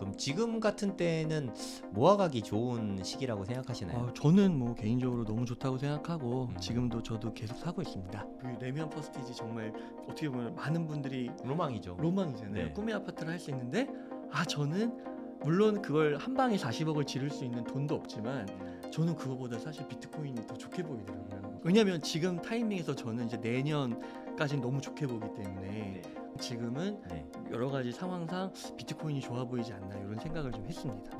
그럼 지금 같은 때는 모아가기 좋은 시기라고 생각하시나요? 저는 뭐 개인적으로 너무 좋다고 생각하고 음. 지금도 저도 계속 사고 있습니다. 그 레미안 퍼스티지 정말 어떻게 보면 많은 분들이 로망이죠. 로망이잖아요. 네. 꿈의 아파트를 할 수 있는데 저는 물론 그걸 한 방에 40억을 지를 수 있는 돈도 없지만 저는 그거보다 사실 비트코인이 더 좋게 보이더라고요. 왜냐면 지금 타이밍에서 저는 이제 내년까지는 너무 좋게 보기 때문에 지금은 네. 여러 가지 상황상 비트코인이 좋아 보이지 않나 이런 생각을 좀 했습니다.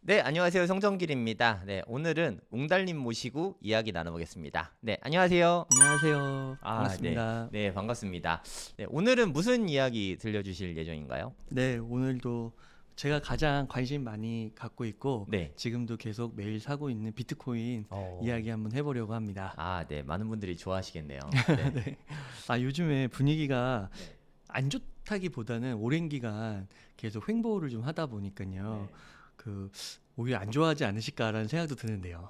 네, 안녕하세요. 송정길입니다. 네, 오늘은 웅달님 모시고 이야기 나눠보겠습니다. 네, 안녕하세요. 안녕하세요. 아, 반갑습니다. 네, 반갑습니다. 네, 오늘은 무슨 이야기 들려주실 예정인가요? 네, 오늘도 제가 가장 관심 많이 갖고 있고 네. 지금도 계속 매일 사고 있는 비트코인 이야기 한번 해보려고 합니다. 아, 네, 많은 분들이 좋아하시겠네요. 네. 네. 요즘에 분위기가 안 좋다기보다는 오랜 기간 계속 횡보를 좀 하다 보니까요. 오히려 안 좋아하지 않으실까라는 생각도 드는데요.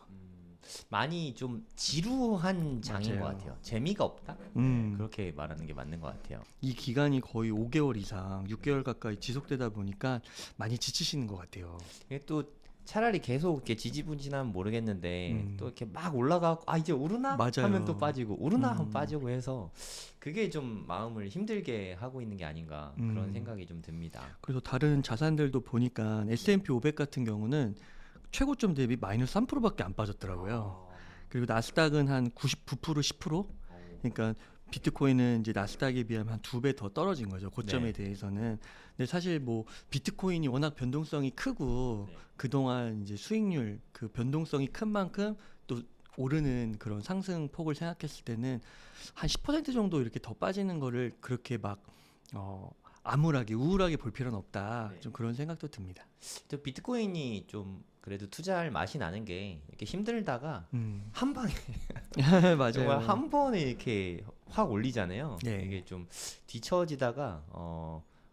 많이 좀 지루한 장인 맞아요. 것 같아요. 재미가 없다? 음. 네, 그렇게 말하는 게 맞는 것 같아요. 이 기간이 거의 5개월 이상, 6개월 가까이 지속되다 보니까 많이 지치시는 것 같아요. 이게 또 차라리 계속 이렇게 지지부진하면 모르겠는데 또 이렇게 막 올라가고 이제 오르나 맞아요. 하면 또 빠지고 오르나 하면 음. 빠지고 해서 그게 좀 마음을 힘들게 하고 있는 게 아닌가 그런 음. 생각이 좀 듭니다. 그래서 다른 자산들도 보니까 S&P 500 같은 경우는 최고점 대비 마이너스 3%밖에 안 빠졌더라고요. 그리고 나스닥은 한 99%, 10%? 그러니까 비트코인은 이제 나스닥에 비하면 한 2배 더 떨어진 거죠. 고점에 네. 대해서는. 근데 사실 뭐 비트코인이 워낙 변동성이 크고 네. 그동안 이제 수익률 그 변동성이 큰 만큼 또 오르는 그런 상승폭을 생각했을 때는 한 10% 정도 이렇게 더 빠지는 거를 그렇게 막 암울하게 우울하게 볼 필요는 없다. 네. 좀 그런 생각도 듭니다. 또 비트코인이 좀 그래도 투자할 맛이 나는 게 이렇게 힘들다가 한 방에 맞아요. 정말 한 번에 이렇게 확 올리잖아요. 네. 이게 좀 뒤처지다가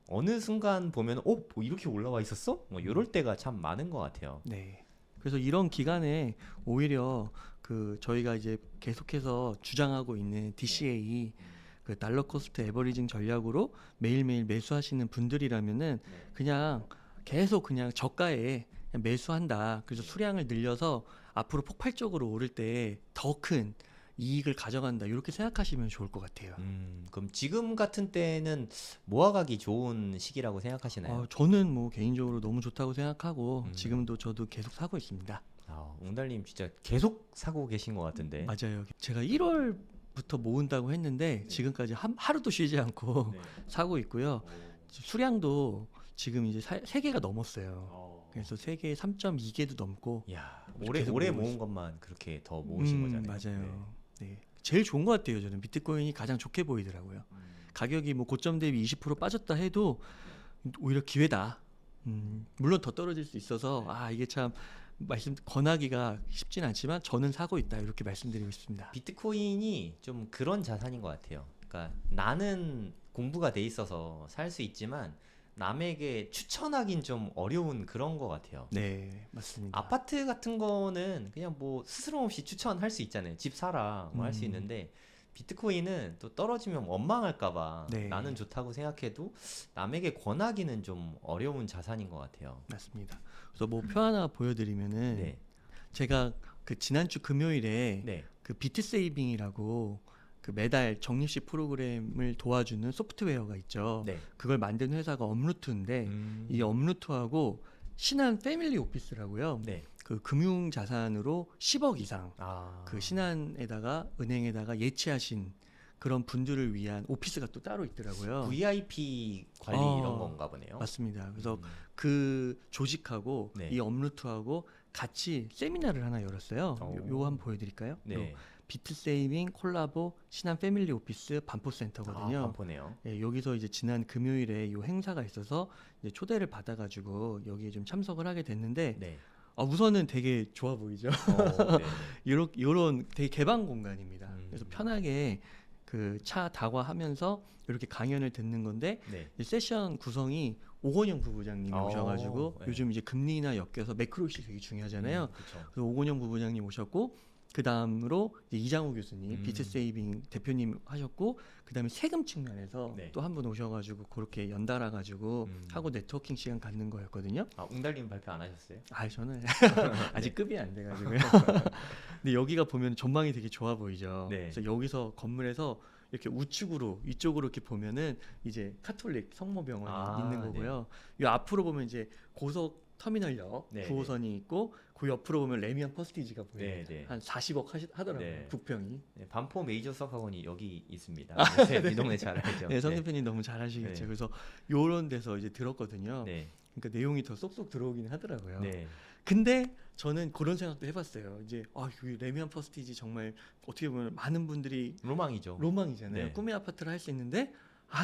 어느 순간 보면 뭐 이렇게 올라와 있었어? 뭐 이럴 때가 참 많은 것 같아요. 네. 그래서 이런 기간에 오히려 저희가 이제 계속해서 주장하고 있는 DCA 그 달러 코스트 에버리징 전략으로 매일매일 매수하시는 분들이라면은 그냥 계속 그냥 저가에 그냥 매수한다. 그래서 수량을 늘려서 앞으로 폭발적으로 오를 때 더 큰 이익을 가져간다. 이렇게 생각하시면 좋을 것 같아요. 그럼 지금 같은 때는 모아가기 좋은 시기라고 생각하시나요? 저는 뭐 개인적으로 너무 좋다고 생각하고 음. 지금도 저도 계속 사고 있습니다. 웅달님 진짜 계속 사고 계신 것 같은데. 맞아요. 제가 1월부터 모은다고 했는데 지금까지 하루도 쉬지 않고 사고 있고요. 수량도 지금 이제 3개가 넘었어요. 그래서 3개 3.2개도 넘고. 야, 계속 올해 모으고 모은 것만 그렇게 더 모으신 거잖아요. 맞아요. 네. 제일 좋은 것 같아요. 저는 비트코인이 가장 좋게 보이더라고요. 가격이 뭐 고점 대비 20% 빠졌다 해도 오히려 기회다. 물론 더 떨어질 수 있어서 이게 참 권하기가 쉽진 않지만 저는 사고 있다 이렇게 말씀드리고 싶습니다. 비트코인이 좀 그런 자산인 것 같아요. 그러니까 나는 공부가 돼 있어서 살 수 있지만 남에게 추천하긴 좀 어려운 그런 것 같아요. 네, 맞습니다. 아파트 같은 거는 그냥 뭐 스스럼 없이 추천할 수 있잖아요. 집 사라 뭐 할 수 있는데 비트코인은 또 떨어지면 원망할까봐 네. 나는 좋다고 생각해도 남에게 권하기는 좀 어려운 자산인 것 같아요. 맞습니다. 그래서 뭐 표 하나 보여드리면은 네. 제가 지난주 금요일에 네. 비트 세이빙이라고 매달 적립식 프로그램을 도와주는 소프트웨어가 있죠. 네. 그걸 만든 회사가 업루트인데 이 업루트하고 신한 패밀리 오피스라고요. 네. 금융 자산으로 10억 이상 신한에다가 은행에다가 예치하신 그런 분들을 위한 오피스가 또 따로 있더라고요. VIP 관리 이런 건가 보네요. 맞습니다. 그래서 그 조직하고 네. 이 업루트하고 같이 세미나를 하나 열었어요. 요거 한번 보여드릴까요? 네. 비트 세이빙 콜라보 신한 패밀리 오피스 반포 센터거든요. 반포네요. 예, 여기서 이제 지난 금요일에 요 행사가 있어서 이제 초대를 받아가지고 여기에 좀 참석을 하게 됐는데 네. 우선은 되게 좋아 보이죠. 네. 요런 되게 개방 공간입니다. 그래서 음. 편하게 그 차 다과하면서 이렇게 강연을 듣는 건데 네. 이 세션 구성이 오건영 부부장님이 오셔가지고 네. 요즘 이제 금리나 엮여서 매크로시 되게 중요하잖아요. 그쵸. 그래서 오건영 부부장님 오셨고 그 다음으로 이장우 교수님 음. 비트세이빙 대표님 하셨고 그 다음에 세금 측면에서 네. 또 한 분 오셔가지고 그렇게 연달아 가지고 하고 네트워킹 시간 갖는 거였거든요. 웅달님 발표 안 하셨어요? 저는 아직 급이 안 돼가지고요. 근데 여기가 보면 전망이 되게 좋아 보이죠. 네. 그래서 여기서 건물에서 이렇게 우측으로 이쪽으로 이렇게 보면은 이제 카톨릭 성모병원이 있는 거고요. 이 앞으로 보면 이제 고속 터미널역 네, 9호선이 있고 그 옆으로 보면 레미안 퍼스티지가 보여요. 네. 한 40억 하더라고요. 네. 국평이. 네, 반포 메이저 수학학원이 여기 있습니다. 이 동네 잘 알죠. 네, 성 대표님 너무 잘 아시겠죠. 네. 그래서 요런 데서 이제 들었거든요. 네. 그러니까 내용이 더 쏙쏙 들어오긴 하더라고요. 네. 근데 저는 그런 생각도 해봤어요. 이제 여기 레미안 퍼스티지 정말 어떻게 보면 많은 분들이 로망이죠. 로망이잖아요. 네. 꿈의 아파트를 할 수 있는데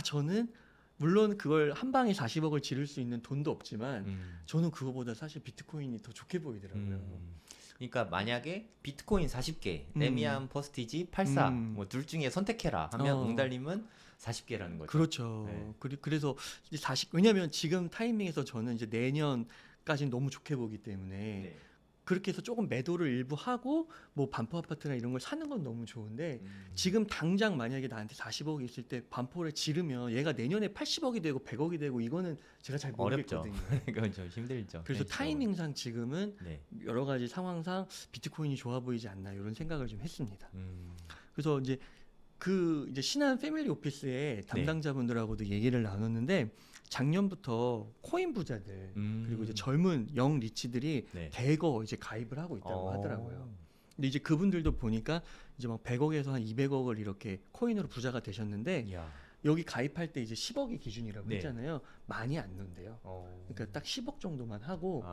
저는 물론 그걸 한 방에 40억을 지를 수 있는 돈도 없지만 저는 그거보다 사실 비트코인이 더 좋게 보이더라고요. 그러니까 만약에 비트코인 40개, 레미안 퍼스티지 84, 뭐 둘 중에 선택해라 하면 웅달님은 40개라는 거죠. 그렇죠. 네. 그래서 이제 왜냐하면 지금 타이밍에서 저는 이제 내년까지는 너무 좋게 보기 때문에 네. 그렇게 해서 조금 매도를 일부 하고 뭐 반포 아파트나 이런 걸 사는 건 너무 좋은데 지금 당장 만약에 나한테 40억이 있을 때 반포를 지르면 얘가 내년에 80억이 되고 100억이 되고 이거는 제가 잘 어렵죠. 모르겠거든요. 그건 좀 힘들죠. 그래서 현실적으로. 타이밍상 지금은 네. 여러 가지 상황상 비트코인이 좋아 보이지 않나 이런 생각을 좀 했습니다. 음. 그래서 이제 이제 신한 패밀리 오피스의 담당자분들하고도 얘기를 나눴는데 작년부터 코인 부자들 그리고 이제 젊은 영 리치들이 네. 대거 이제 가입을 하고 있다고 하더라고요. 근데 이제 그분들도 보니까 이제 막 100억에서 한 200억을 이렇게 코인으로 부자가 되셨는데 이야. 여기 가입할 때 이제 10억이 기준이라고 네. 했잖아요. 많이 안 넣는데요. 그러니까 딱 10억 정도만 하고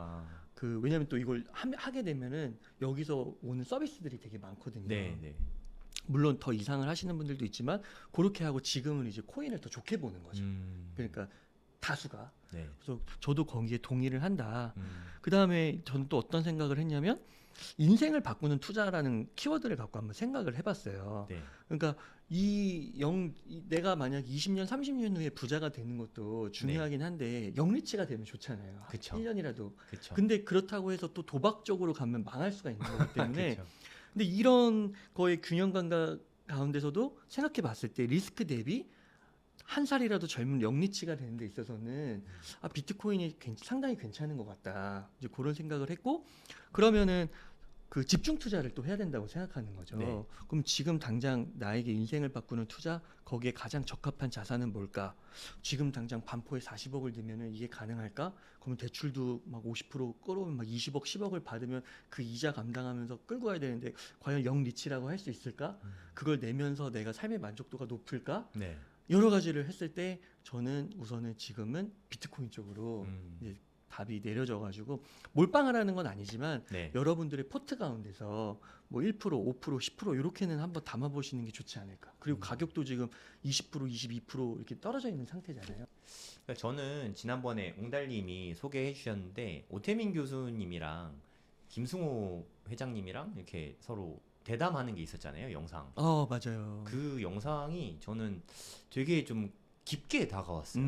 왜냐면 또 이걸 하게 되면은 여기서 오는 서비스들이 되게 많거든요. 네, 네. 물론 더 이상을 하시는 분들도 있지만 그렇게 하고 지금은 이제 코인을 더 좋게 보는 거죠. 그러니까 다수가. 네. 그래서 저도 거기에 동의를 한다. 그 다음에 저는 또 어떤 생각을 했냐면 인생을 바꾸는 투자라는 키워드를 갖고 한번 생각을 해봤어요. 네. 그러니까 내가 만약 20년, 30년 후에 부자가 되는 것도 중요하긴 한데 영리치가 되면 좋잖아요. 그쵸. 1년이라도. 그쵸. 근데 그렇다고 해서 또 도박적으로 가면 망할 수가 있는 거기 때문에 그쵸. 근데 이런 거의 균형 감각 가운데서도 생각해 봤을 때 리스크 대비 한 살이라도 젊은 영리치가 되는 데 있어서는 비트코인이 상당히 괜찮은 것 같다. 이제 그런 생각을 했고 그러면은 그 집중 투자를 또 해야 된다고 생각하는 거죠. 네. 그럼 지금 당장 나에게 인생을 바꾸는 투자 거기에 가장 적합한 자산은 뭘까? 지금 당장 반포에 40억을 넣으면은 이게 가능할까? 그러면 대출도 막 50% 끌어오면 막 20억, 10억을 받으면 그 이자 감당하면서 끌고 가야 되는데 과연 영리치라고 할 수 있을까? 그걸 내면서 내가 삶의 만족도가 높을까? 네. 여러 가지를 했을 때 저는 우선은 지금은 비트코인 쪽으로 이제 답이 내려져가지고 몰빵하라는 건 아니지만 네. 여러분들의 포트 가운데서 뭐 1%, 5%, 10% 이렇게는 한번 담아보시는 게 좋지 않을까. 그리고 가격도 지금 20%, 22% 이렇게 떨어져 있는 상태잖아요. 그러니까 저는 지난번에 웅달님이 소개해 주셨는데 오태민 교수님이랑 김승호 회장님이랑 이렇게 서로 대담하는 게 있었잖아요, 영상. 맞아요. 그 영상이 저는 되게 좀 깊게 다가왔어요.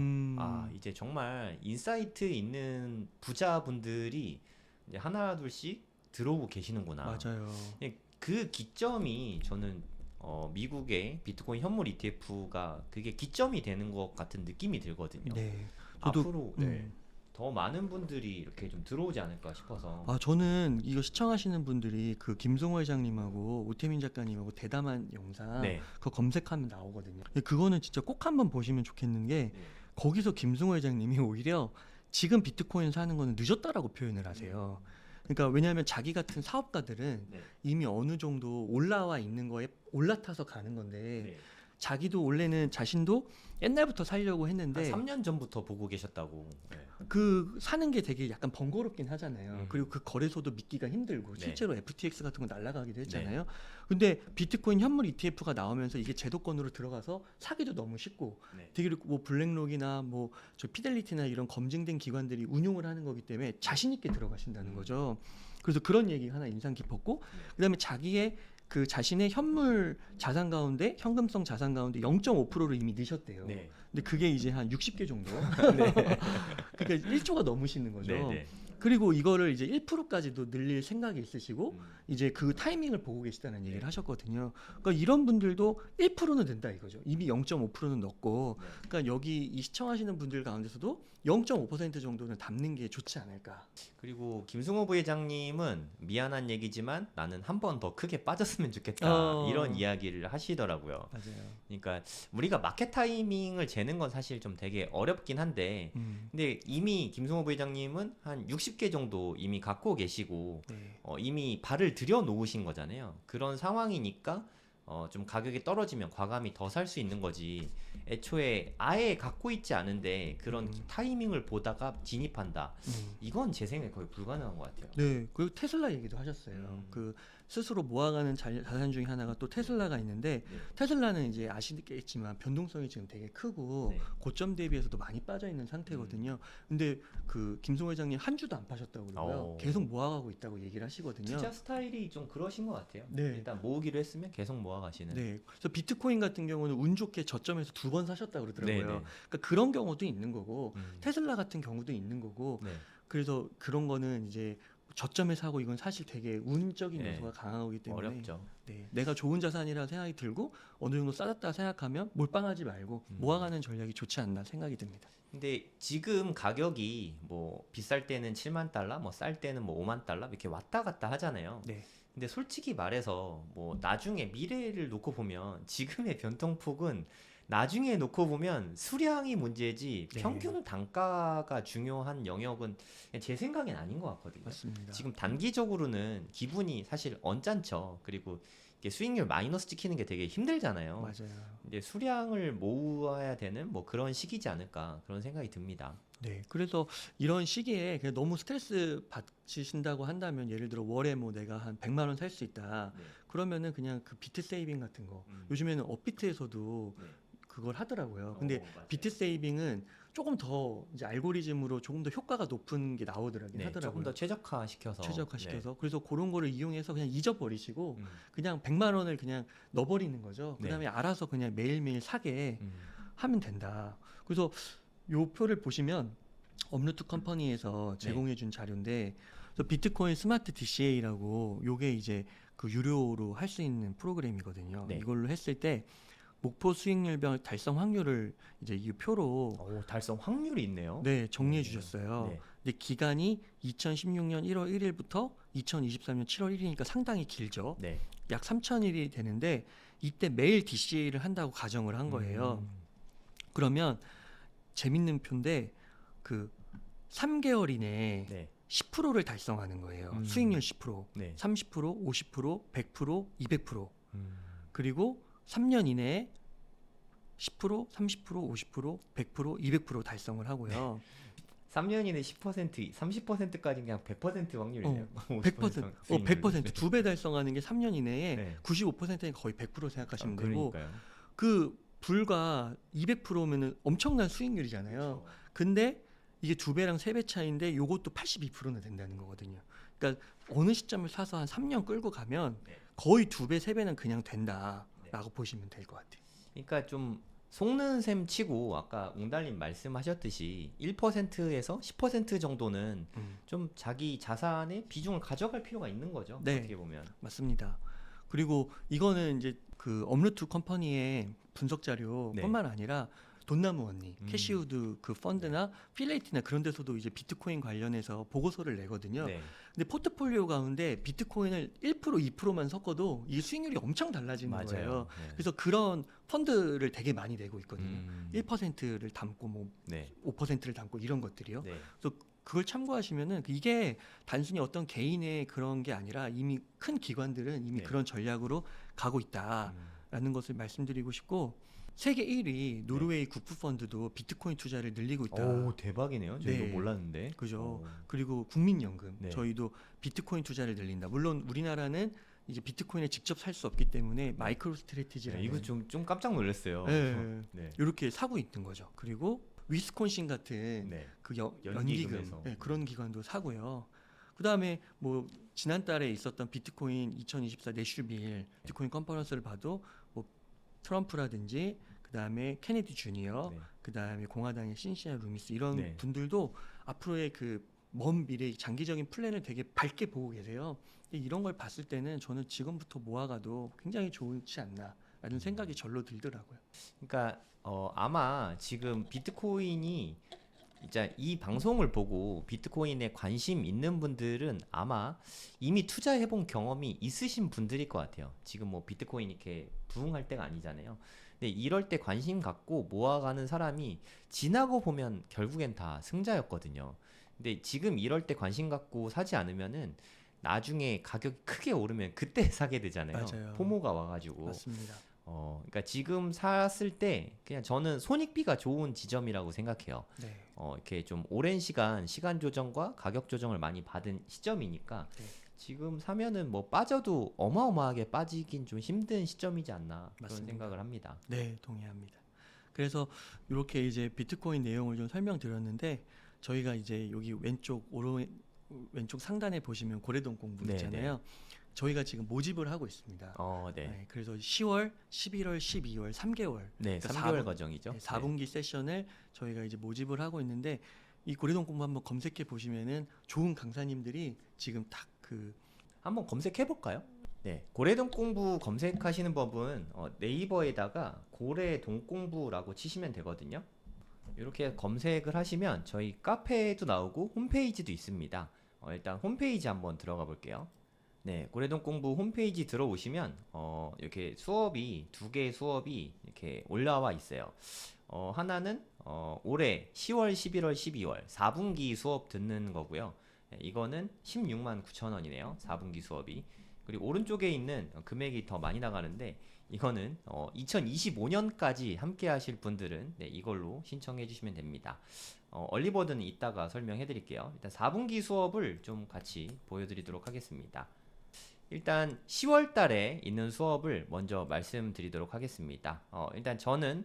이제 정말 인사이트 있는 부자분들이 이제 하나 둘씩 들어오고 계시는구나. 맞아요. 그 기점이 저는 미국의 비트코인 현물 ETF가 그게 기점이 되는 것 같은 느낌이 들거든요. 네. 앞으로 더 많은 분들이 이렇게 좀 들어오지 않을까 싶어서. 저는 이거 시청하시는 분들이 그 김승호 회장님하고 오태민 작가님하고 대담한 영상 그거 검색하면 나오거든요. 그거는 진짜 꼭 한번 보시면 좋겠는 게 거기서 김승호 회장님이 오히려 지금 비트코인 사는 거는 늦었다라고 표현을 하세요. 그러니까 왜냐하면 자기 같은 사업가들은 이미 어느 정도 올라와 있는 거에 올라타서 가는 건데 자기도 원래는 자신도 옛날부터 살려고 했는데 3년 전부터 보고 계셨다고. 그 사는 게 되게 약간 번거롭긴 하잖아요. 음. 그리고 그 거래소도 믿기가 힘들고 네. 실제로 FTX 같은 거 날아가기도 했잖아요. 근데 비트코인 현물 ETF가 나오면서 이게 제도권으로 들어가서 사기도 너무 쉽고 네. 되게 뭐 블랙록이나 뭐 저 피델리티나 이런 검증된 기관들이 운용을 하는 거기 때문에 자신 있게 들어가신다는 거죠. 그래서 그런 얘기가 하나 인상 깊었고 그다음에 자기의 그 자신의 현물 자산 가운데 현금성 자산 가운데 0.5%를 이미 넣으셨대요. 네. 근데 그게 이제 한 60개 정도. 네. 그러니까 1조가 넘으시는 거죠. 네. 네. 그리고 이거를 이제 1%까지도 늘릴 생각이 있으시고 음. 이제 그 타이밍을 보고 계시다는 얘기를 네. 하셨거든요. 그러니까 이런 분들도 1%는 된다 이거죠. 이미 0.5%는 넣고 네. 그러니까 여기 이 시청하시는 분들 가운데서도 0.5% 정도는 담는 게 좋지 않을까. 그리고 김승호 부회장님은 미안한 얘기지만 나는 한 번 더 크게 빠졌으면 좋겠다 이런 이야기를 하시더라고요. 맞아요. 그러니까 우리가 마켓 타이밍을 재는 건 사실 좀 되게 어렵긴 한데 근데 이미 김승호 부회장님은 한 60개 정도 이미 갖고 계시고 네. 이미 발을 들여 놓으신 거잖아요. 그런 상황이니까 좀 가격이 떨어지면 과감히 더 살 수 있는 거지. 애초에 아예 갖고 있지 않은데 그런 타이밍을 보다가 진입한다. 이건 제 생각에 거의 불가능한 것 같아요. 네, 그리고 테슬라 얘기도 하셨어요. 그 스스로 모아가는 자산 중에 하나가 또 테슬라가 있는데 네. 테슬라는 이제 아시겠지만 변동성이 지금 되게 크고 네. 고점 대비해서도 많이 빠져 있는 상태거든요. 근데 그 김승호 회장님 한 주도 안 파셨다고 그러고요. 계속 모아가고 있다고 얘기를 하시거든요. 투자 스타일이 좀 그러신 것 같아요. 네. 일단 모으기로 했으면 계속 모아가시는. 네, 그래서 비트코인 같은 경우는 운 좋게 저점에서 2번 사셨다고 그러더라고요. 네, 네. 그러니까 그런 경우도 있는 거고 음. 테슬라 같은 경우도 있는 거고 네. 그래서 그런 거는 이제 저점에 사고 이건 사실 되게 운적인 네. 요소가 강하기 때문에 어렵죠. 네, 내가 좋은 자산이라 생각이 들고 어느 정도 싸졌다 생각하면 몰빵하지 말고 모아가는 전략이 좋지 않나 생각이 듭니다. 근데 지금 가격이 뭐 비쌀 때는 7만 달러, 뭐 쌀 때는 뭐 5만 달러 이렇게 왔다 갔다 하잖아요. 네. 근데 솔직히 말해서 뭐 나중에 미래를 놓고 보면 지금의 변동폭은 나중에 놓고 보면 수량이 문제지 네. 평균 단가가 중요한 영역은 제 생각엔 아닌 것 같거든요. 맞습니다. 지금 단기적으로는 기분이 사실 언짢죠. 그리고 이게 수익률 마이너스 찍히는 게 되게 힘들잖아요. 맞아요. 근데 수량을 모아야 되는 뭐 그런 시기지 않을까 그런 생각이 듭니다. 네, 그래서 이런 시기에 그냥 너무 스트레스 받으신다고 한다면 예를 들어 월에 뭐 내가 한 100만 원 살 수 있다. 네. 그러면은 그냥 그 비트 세이빙 같은 거 음. 요즘에는 업비트에서도 네. 그걸 하더라고요. 근데 맞아요. 비트 세이빙은 조금 더 이제 알고리즘으로 조금 더 효과가 높은 게 나오더라고요. 네, 하더라고요. 조금 더 최적화시켜서 최적화시켜서 그래서 그런 거를 이용해서 그냥 잊어버리시고 네. 그냥 100만 원을 그냥 넣어버리는 거죠. 네. 그다음에 알아서 그냥 매일매일 사게 음. 하면 된다. 그래서 요 표를 보시면 업루트 컴퍼니에서 네. 제공해준 자료인데 그래서 비트코인 스마트 DCA라고 요게 이제 그 유료로 할 수 있는 프로그램이거든요. 네. 이걸로 했을 때 목표 수익률 달성 확률을 이제 이 표로 오, 달성 확률이 있네요. 네, 정리해 주셨어요. 네. 근데 기간이 2016년 1월 1일부터 2023년 7월 1일이니까 상당히 길죠. 네. 약 3,000일이 되는데 이때 매일 DCA를 한다고 가정을 한 거예요. 그러면 재밌는 표인데 그 3개월 이내에 네. 10%를 달성하는 거예요. 음. 수익률 10%, 네. 30%, 50%, 100%, 200%. 음. 그리고 3년 이내에 10%, 30%, 50%, 100%, 200% 달성을 하고요. 3년 이내 10%, 30%까지 그냥 100% 확률이네요. 100%, 100%, 2배 달성하는 게 3년 이내에 네. 95%는 거의 100% 생각하시면 되고 그러니까요. 그 불과 200%면은 엄청난 수익률이잖아요. 근데 이게 2배랑 3배 차이인데 요것도 82%는 된다는 거거든요. 그러니까 어느 시점을 사서 한 3년 끌고 가면 네. 거의 2배, 3배는 그냥 된다라고 보시면 될 것 같아요. 그러니까 좀 속는 셈 치고 아까 웅달님 말씀하셨듯이 1%에서 10% 정도는 좀 자기 자산의 비중을 가져갈 필요가 있는 거죠. 네. 어떻게 보면. 맞습니다. 그리고 이거는 이제 그 업루트 컴퍼니의 분석 자료뿐만 아니라 돈나무 언니, 캐시우드 그 펀드나 필레이트나 그런 데서도 이제 비트코인 관련해서 보고서를 내거든요. 네. 근데 포트폴리오 가운데 비트코인을 1%, 2%만 섞어도 이 수익률이 엄청 달라지는 거예요. 맞아요. 네. 그래서 그런 펀드를 되게 많이 내고 있거든요. 1%를 담고 뭐 네. 5%를 담고 이런 것들이요. 네. 그래서 그걸 참고하시면은 이게 단순히 어떤 개인의 그런 게 아니라 이미 큰 기관들은 이미 네. 그런 전략으로 가고 있다. 라는 것을 말씀드리고 싶고, 세계 1위 노르웨이 국부펀드도 비트코인 투자를 늘리고 있다. 오, 대박이네요. 저희도 네. 몰랐는데. 그죠. 오. 그리고 국민연금 네. 저희도 비트코인 투자를 늘린다. 물론 우리나라는 이제 비트코인을 직접 살 수 없기 때문에 마이크로 네, 스트래티지라는 이거 좀 깜짝 놀랐어요. 네. 네. 이렇게 사고 있는 거죠. 그리고 위스콘신 같은 네. 그 연기금에서. 연기금 그런 기관도 사고요. 그다음에 뭐 지난달에 있었던 비트코인 2024 내슈빌 비트코인 컨퍼런스를 봐도 뭐 트럼프라든지 그다음에 케네디 주니어 네. 그다음에 공화당의 신시아 루미스 이런 네. 분들도 앞으로의 그 먼 미래 장기적인 플랜을 되게 밝게 보고 계세요. 근데 이런 걸 봤을 때는 저는 지금부터 모아가도 굉장히 좋지 않나라는 생각이 절로 들더라고요. 그러니까 아마 지금 비트코인이 이제 이 방송을 보고 비트코인에 관심 있는 분들은 아마 이미 투자해본 경험이 있으신 분들일 것 같아요. 지금 뭐 비트코인 이렇게 부흥할 때가 아니잖아요. 근데 이럴 때 관심 갖고 모아가는 사람이 지나고 보면 결국엔 다 승자였거든요. 근데 지금 이럴 때 관심 갖고 사지 않으면은 나중에 가격이 크게 오르면 그때 사게 되잖아요. 맞아요. 포모가 와가지고. 맞습니다. 그러니까 지금 샀을 때 그냥 저는 손익비가 좋은 지점이라고 생각해요. 네. 이렇게 좀 오랜 시간 조정과 가격 조정을 많이 받은 시점이니까 네. 지금 사면은 뭐 빠져도 어마어마하게 빠지긴 좀 힘든 시점이지 않나 그런 맞습니다. 생각을 합니다. 네, 동의합니다. 그래서 이렇게 이제 비트코인 내용을 좀 설명드렸는데 저희가 이제 여기 왼쪽 상단에 보시면 고래동 공부 네, 있잖아요. 저희가 지금 모집을 하고 있습니다. 네. 네, 그래서 10월, 11월, 12월 3개월 네, 그러니까 3개월 과정이죠. 네, 4분기 세션을 저희가 이제 모집을 하고 있는데 이 고래동 공부 한번 검색해 보시면은 좋은 강사님들이 지금 딱 한번 검색해 볼까요? 네, 고래동 공부 검색하시는 법은 네이버에다가 고래동 공부라고 치시면 되거든요. 이렇게 검색을 하시면 저희 카페도 나오고 홈페이지도 있습니다. 일단 홈페이지 한번 들어가 볼게요. 네, 고래동 공부 홈페이지 들어오시면 이렇게 수업이 두 개의 수업이 이렇게 올라와 있어요. 하나는 올해 10월, 11월, 12월 4분기 수업 듣는 거고요. 네, 이거는 16만 9천 원이네요. 4분기 수업이. 그리고 오른쪽에 있는 금액이 더 많이 나가는데 이거는 2025년까지 함께 하실 분들은 네, 이걸로 신청해 주시면 됩니다. 얼리버드는 이따가 설명해 드릴게요. 일단 4분기 수업을 좀 같이 보여드리도록 하겠습니다. 일단 10월 달에 있는 수업을 먼저 말씀드리도록 하겠습니다. 일단 저는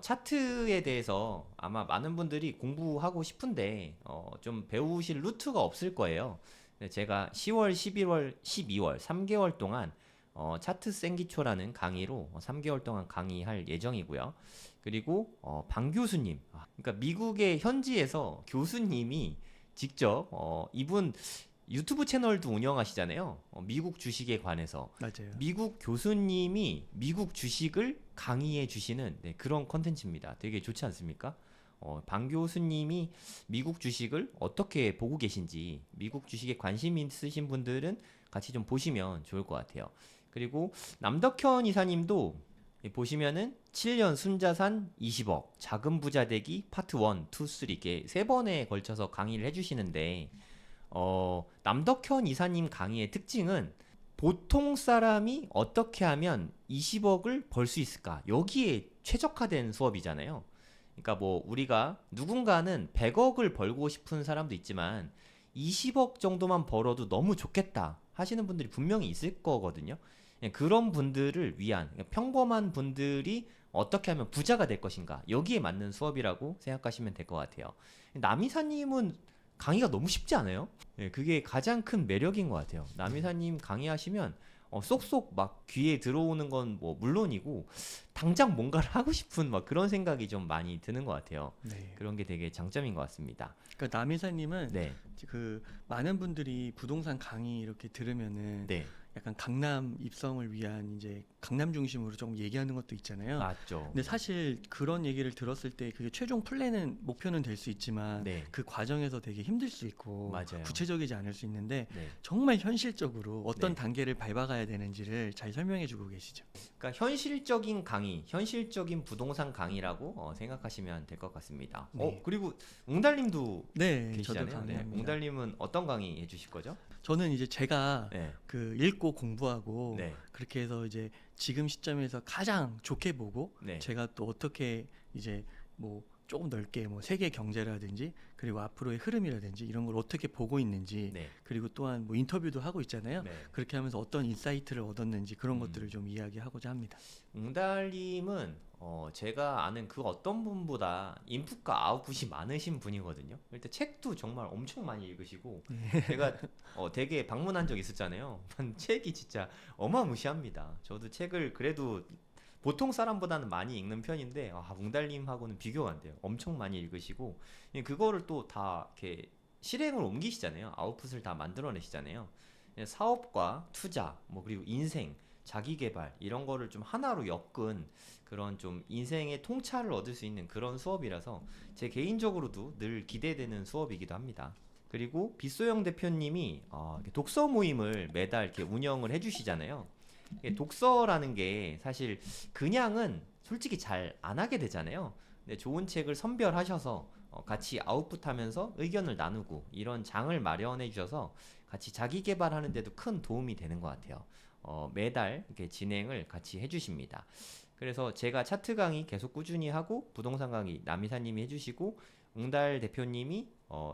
차트에 대해서 아마 많은 분들이 공부하고 싶은데 좀 배우실 루트가 없을 거예요. 제가 10월, 11월, 12월 3개월 동안 차트 생기초라는 강의로 3개월 동안 강의할 예정이고요. 그리고 방 교수님, 그러니까 미국의 현지에서 교수님이 직접 이분 유튜브 채널도 운영하시잖아요. 미국 주식에 관해서 맞아요. 미국 교수님이 미국 주식을 강의해 주시는 네, 그런 컨텐츠입니다. 되게 좋지 않습니까? 방 교수님이 미국 주식을 어떻게 보고 계신지 미국 주식에 관심 있으신 분들은 같이 좀 보시면 좋을 것 같아요. 그리고 남덕현 이사님도 보시면은 7년 순자산 20억 자금 부자 되기 파트 1, 2, 3 이렇게 3번에 걸쳐서 강의를 해주시는데 남덕현 이사님 강의의 특징은 보통 사람이 어떻게 하면 20억을 벌 수 있을까? 여기에 최적화된 수업이잖아요. 그러니까 뭐 우리가 누군가는 100억을 벌고 싶은 사람도 있지만 20억 정도만 벌어도 너무 좋겠다 하시는 분들이 분명히 있을 거거든요. 그런 분들을 위한 평범한 분들이 어떻게 하면 부자가 될 것인가 여기에 맞는 수업이라고 생각하시면 될 것 같아요. 남이사님은 강의가 너무 쉽지 않아요? 네, 그게 가장 큰 매력인 것 같아요. 남이사님 강의하시면 쏙쏙 막 귀에 들어오는 건 뭐 물론이고 당장 뭔가를 하고 싶은 막 그런 생각이 좀 많이 드는 것 같아요. 네. 그런 게 되게 장점인 것 같습니다. 그러니까 남이사님은 네, 그 많은 분들이 부동산 강의 이렇게 들으면은 네, 약간 강남 입성을 위한 이제 강남 중심으로 좀 얘기하는 것도 있잖아요. 맞죠. 근데 사실 그런 얘기를 들었을 때 그게 최종 플랜은 목표는 될 수 있지만 네, 그 과정에서 되게 힘들 수 있고 맞아요. 구체적이지 않을 수 있는데 네. 정말 현실적으로 어떤 네. 단계를 밟아가야 되는지를 잘 설명해주고 계시죠. 그러니까 현실적인 강의, 현실적인 부동산 강의라고 생각하시면 될 것 같습니다. 네. 그리고 웅달님도 네, 저도 계시잖아요. 네, 강의합니다. 웅달님은 어떤 강의 해주실 거죠? 저는 이제 제가 네, 그 읽고 믿고 공부하고 네. 그렇게 해서 이제 지금 시점에서 가장 좋게 보고 네. 제가 또 어떻게 이제 뭐 조금 넓게 뭐 세계 경제라든지 그리고 앞으로의 흐름이라든지 이런 걸 어떻게 보고 있는지 네. 그리고 또한 뭐 인터뷰도 하고 있잖아요. 네. 그렇게 하면서 어떤 인사이트를 얻었는지 그런 음. 것들을 좀 이야기하고자 합니다. 웅달님은 제가 아는 그 어떤 분보다 인풋과 아웃풋이 많으신 분이거든요. 일단 책도 정말 엄청 많이 읽으시고 제가 되게 방문한 적 있었잖아요. 책이 진짜 어마무시합니다. 저도 책을 그래도 보통 사람보다는 많이 읽는 편인데 웅달님하고는 비교가 안 돼요. 엄청 많이 읽으시고 그거를 또 다 이렇게 실행을 옮기시잖아요. 아웃풋을 다 만들어내시잖아요. 사업과 투자, 뭐 그리고 인생, 자기 개발 이런 거를 좀 하나로 엮은 그런 좀 인생의 통찰을 얻을 수 있는 그런 수업이라서 제 개인적으로도 늘 기대되는 수업이기도 합니다. 그리고 빗소영 대표님이 이렇게 독서 모임을 매달 이렇게 운영을 해주시잖아요. 이게 독서라는 게 사실 그냥은 솔직히 잘 안 하게 되잖아요. 근데 좋은 책을 선별하셔서 같이 아웃풋하면서 의견을 나누고 이런 장을 마련해 주셔서 같이 자기 개발하는 데도 큰 도움이 되는 것 같아요. 매달 이렇게 진행을 같이 해주십니다. 그래서 제가 차트 강의 계속 꾸준히 하고 부동산 강의 남이사님이 해주시고 웅달 대표님이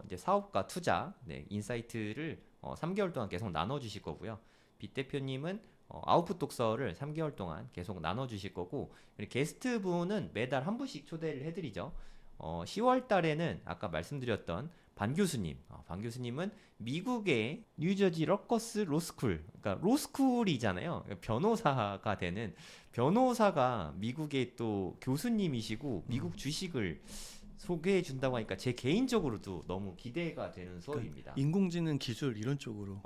이제 사업과 투자 인사이트를 3개월 동안 계속 나눠주실 거고요. 빛 대표님은 아웃풋 독서를 3개월 동안 계속 나눠주실 거고 게스트 분은 매달 한 분씩 초대를 해드리죠. 10월 달에는 아까 말씀드렸던 반 교수님, 반 교수님은 미국의 뉴저지 러커스 로스쿨, 그러니까 로스쿨이잖아요. 변호사가 되는 변호사가 미국의 또 교수님이시고 미국 주식을 소개해 준다고 하니까 제 개인적으로도 너무 기대가 되는 수업입니다. 인공지능 기술 이런 쪽으로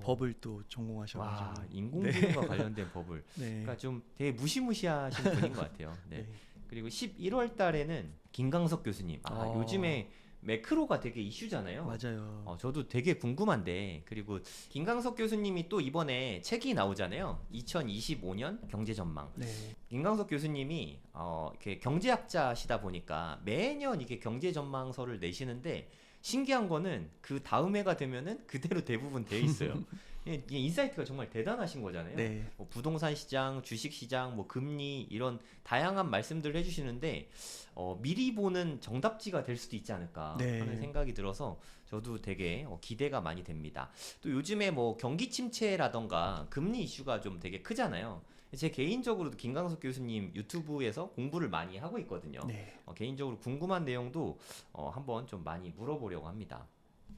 법을 또 와, 전공하셔가지고 인공지능과 관련된 법을 네. 그러니까 좀 되게 무시무시하신 분인 것 같아요. 네. 네. 그리고 11월 달에는 김강석 교수님. 요즘에 매크로가 되게 이슈잖아요. 맞아요. 저도 되게 궁금한데 그리고 김강석 교수님이 또 이번에 책이 나오잖아요. 2025년 경제 전망. 네. 김강석 교수님이 이렇게 경제학자시다 보니까 매년 이게 경제 전망서를 내시는데 신기한 거는 그 다음 해가 되면은 그대로 대부분 돼 있어요. 이 인사이트가 정말 대단하신 거잖아요. 네. 뭐 부동산 시장, 주식 시장, 뭐 금리 이런 다양한 말씀들을 해주시는데 미리 보는 정답지가 될 수도 있지 않을까 네. 하는 생각이 들어서 저도 되게 기대가 많이 됩니다. 또 요즘에 뭐 경기 침체라던가 금리 이슈가 좀 되게 크잖아요. 제 개인적으로도 김강석 교수님 유튜브에서 공부를 많이 하고 있거든요. 네. 개인적으로 궁금한 내용도 한번 좀 많이 물어보려고 합니다.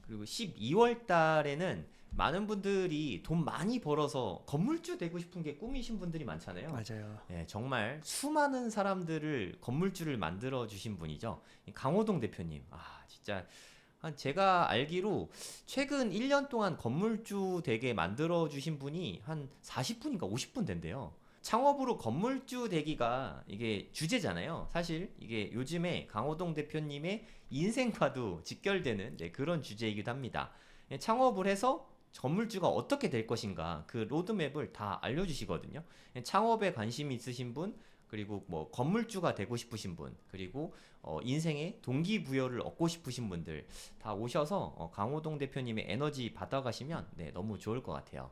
그리고 12월 달에는 많은 분들이 돈 많이 벌어서 건물주 되고 싶은 게 꿈이신 분들이 많잖아요. 맞아요. 네, 정말 수많은 사람들을 건물주를 만들어 주신 분이죠. 강호동 대표님. 진짜 제가 알기로 최근 1년 동안 건물주 되게 만들어 주신 분이 한 40분인가 50분 된대요. 창업으로 건물주 되기가 이게 주제잖아요. 사실 이게 요즘에 강호동 대표님의 인생과도 직결되는 그런 주제이기도 합니다. 창업을 해서 건물주가 어떻게 될 것인가 그 로드맵을 다 알려주시거든요. 창업에 관심이 있으신 분, 그리고 뭐 건물주가 되고 싶으신 분, 그리고 인생의 동기부여를 얻고 싶으신 분들 다 오셔서 강호동 대표님의 에너지 받아가시면 너무 좋을 것 같아요.